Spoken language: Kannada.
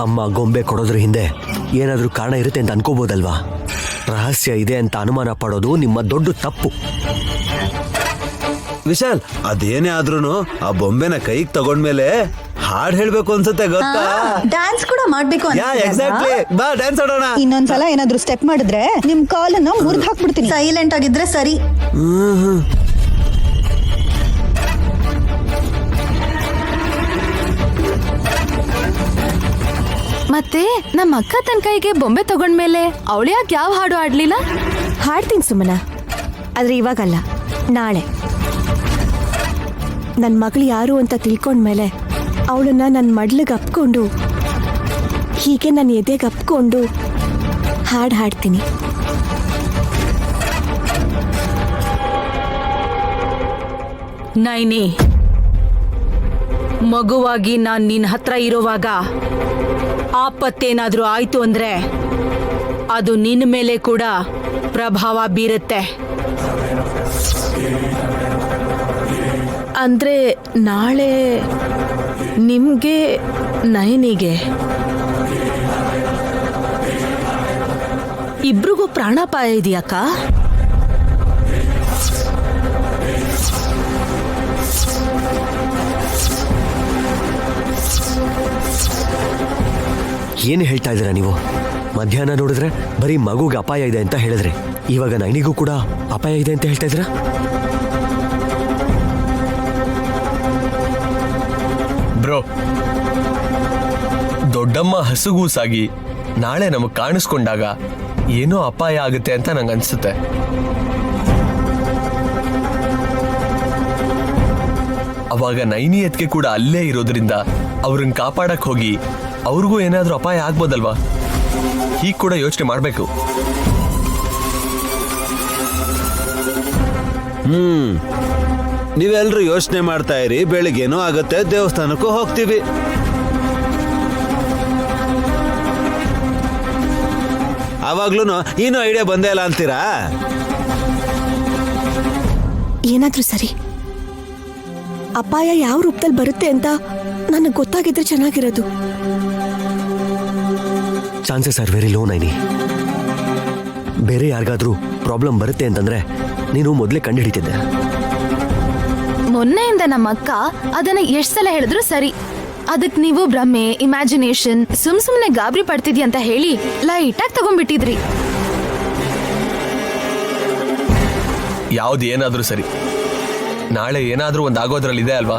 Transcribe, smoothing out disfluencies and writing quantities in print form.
ಅಮ್ಮ ಗೊಂಬೆ ಕೊಡೋದ್ರ ಹಿಂದೆ ಏನಾದರೂ ಕಾರಣ ಇರುತ್ತೆ ಅಂತ ಅನ್ಕೋಬೋದಲ್ವಾ? ರಹಸ್ಯ ಇದೆ ಅಂತ ಅನುಮಾನ ಪಡೋದು ನಿಮ್ಮ ದೊಡ್ಡ ತಪ್ಪು. ವಿಶಾಲ್, ಅದೇನೇ ಆದ್ರೂನು ಆ ಬೊಂಬೆನ ಕೈಗೆ ತಗೊಂಡ್ಮೇಲೆ ಹಾಡ್ ಹೇಳ್ಬೇಕು ಅನ್ಸುತ್ತೆ, ಗೊತ್ತಾ? ಡ್ಯಾನ್ಸ್ ಕೂಡ ಮಾಡ್ಬೇಕು ಎಕ್ಸಾಕ್ಟ್ಲಿ. ಬಾ ಡ್ಯಾನ್ಸ್ ಆಡೋಣ. ಇನ್ನೊಂದ್ಸಲ ಏನಾದ್ರೂ ಸ್ಟೆಪ್ ಮಾಡಿದ್ರೆ ನಿಮ್ ಕಾಲನ್ನ ಮುರಿದು ಹಾಕ್ಬಿಡ್ತೀನಿ. ಸೈಲೆಂಟ್ ಆಗಿದ್ರೆ ಸರಿ. ಮತ್ತೆ ನಮ್ಮ ಅಕ್ಕ ತನ್ನ ಕೈಗೆ ಬೊಂಬೆ ತಗೊಂಡ್ಮೇಲೆ ಅವಳು ಯಾಕೆ ಯಾವ ಹಾಡು ಆಡ್ಲಿಲ್ಲ? ಹಾಡ್ತೀನಿ ಸುಮ್ಮನ, ಆದ್ರೆ ಇವಾಗಲ್ಲ, ನಾಳೆ. ನನ್ನ ಮಗಳು ಯಾರು ಅಂತ ತಿಳ್ಕೊಂಡ್ಮೇಲೆ ಅವಳನ್ನ ನನ್ನ ಮಡ್ಲಿಗೆ ಅಪ್ಕೊಂಡು, ಹೀಗೆ ನನ್ನ ಎದೆಗೆ ಅಪ್ಕೊಂಡು ಹಾಡು ಹಾಡ್ತೀನಿ. ನೈನಿ, ಮಗುವಾಗಿ ನಾನ್ ನಿನ್ನ ಹತ್ರ ಇರೋವಾಗ ಆಪತ್ತೇನಾದ್ರೂ ಆಯ್ತು ಅಂದ್ರೆ ಅದು ನಿನ್ನ ಮೇಲೆ ಕೂಡ ಪ್ರಭಾವ ಬೀರುತ್ತೆ. ಅಂದ್ರೆ ನಾಳೆ ನಿಮ್ಗೆ ನಯನಿಗೆ ಇಬ್ರಿಗೂ ಪ್ರಾಣಾಪಾಯ ಇದೆಯಾಕ? ಏನು ಹೇಳ್ತಾ ಇದ್ದೀರಾ ನೀವು? ಮಧ್ಯಾಹ್ನ ನೋಡಿದ್ರೆ ಬರೀ ಮಗುಗೆ ಅಪಾಯ ಇದೆ ಅಂತ ಹೇಳಿದ್ರೆ, ಇವಾಗ ನೈನಿಗೂ ಕೂಡ ಅಪಾಯ ಇದೆ ಅಂತ ಹೇಳ್ತಾ ಇದ್ದೀರಾ? ಬ್ರೋ, ದೊಡ್ಡಮ್ಮ ಹಸುಗೂಸಾಗಿ ನಾಳೆ ನಮಗ್ ಕಾಣಿಸ್ಕೊಂಡಾಗ ಏನೋ ಅಪಾಯ ಆಗುತ್ತೆ ಅಂತ ನಂಗೆ ಅನ್ಸುತ್ತೆ. ಅವಾಗ ನೈನಿ ಎತ್ಗೆ ಕೂಡ ಅಲ್ಲೇ ಇರೋದ್ರಿಂದ ಅವ್ರನ್ನ ಕಾಪಾಡಕ್ ಹೋಗಿ ಅವ್ರಿಗೂ ಏನಾದ್ರೂ ಅಪಾಯ ಆಗ್ಬೋದಲ್ವಾ? ಹೀಗೆ ಕೂಡ ಯೋಚನೆ ಮಾಡ್ಬೇಕು. ನೀವೆಲ್ರೂ ಯೋಚನೆ ಮಾಡ್ತಾ ಇರಿ. ಬೆಳಿಗ್ಗೆನೂ ಆಗತ್ತೆ, ದೇವಸ್ಥಾನಕ್ಕೂ ಹೋಗ್ತೀವಿ. ಅವಾಗ್ಲೂ ಏನೋ ಐಡಿಯಾ ಬಂದೇ ಇಲ್ಲ ಅಂತೀರಾ? ಏನಾದ್ರೂ ಸರಿ, ಅಪಾಯ ಯಾವ ರೂಪದಲ್ಲಿ ಬರುತ್ತೆ ಅಂತ ನನಗೆ ಗೊತ್ತಾಗಿದ್ರೆ ಚೆನ್ನಾಗಿರೋದು. ಚಾನ್ಸಸ್ ಆರ್ ವೆರಿ ಲೋ ನೈನಿ. ಬೇರೆ ಯಾರಿಗಾದ್ರೂ ಪ್ರಾಬ್ಲಮ್ ಬರುತ್ತೆ ಅಂತಂದ್ರೆ ನೀನು ಮೊದಲೇ ಕಂಡುಹಿಡಿತಿದ್ದೆ. ಮೊನ್ನೆಯಿಂದ ನಮ್ಮ ಅಕ್ಕ ಅದನ್ನ ಎಷ್ಟ್ ಸಲ ಹೇಳಿದ್ರು ಸರಿ, ಅದಕ್ ನೀವು ಭ್ರಮೆ, ಇಮ್ಯಾಜಿನೇಷನ್, ಸುಮ್ನೆ ಗಾಬರಿ ಪಡ್ತಿದ್ಯ ಅಂತ ಹೇಳಿ ಲೈಟಾಗಿ ತಗೊಂಡ್ಬಿಟ್ಟಿದ್ರಿ. ಯಾವ್ದು ಏನಾದ್ರೂ ಸರಿ, ನಾಳೆ ಏನಾದ್ರೂ ಒಂದು ಆಗೋದ್ರಲ್ಲಿ ಇದೆ ಅಲ್ವಾ?